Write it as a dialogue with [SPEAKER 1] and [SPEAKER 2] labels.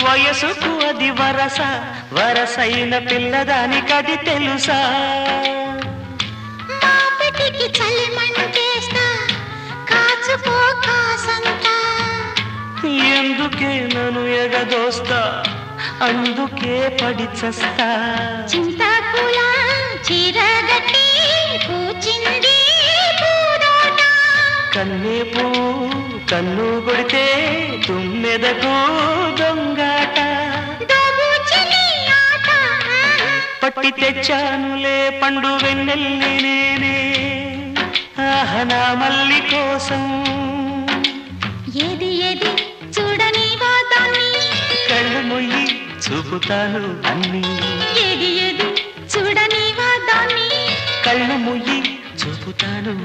[SPEAKER 1] వయసుకు అది వరస వరసైన పిల్లదానికది తెలుసా
[SPEAKER 2] మాపటికి చలిమంటేస్తా కాచుకో కాసంతా
[SPEAKER 1] ఎందుకే నన్ను ఎగదోస్తా అందుకే పడి చస్తా
[SPEAKER 2] చింతాకుల చీరగట్టి పూచింది పూదోట
[SPEAKER 1] కన్నే పూ కన్ను కొడితే తుమ్మెదకు దొంగాట పట్టి తెచ్చానులే పండు వెన్నెల్లి నేనే ఆహనా మల్లి కోసం
[SPEAKER 2] ఏది ఏది చూడని వాదాన్ని
[SPEAKER 1] కళ్ళు మొయ్యి చూపుతాను అన్ని
[SPEAKER 2] ఏది ఏది చూడని వాదాన్ని
[SPEAKER 1] కళ్ళు మొయ్యి చూపుతాను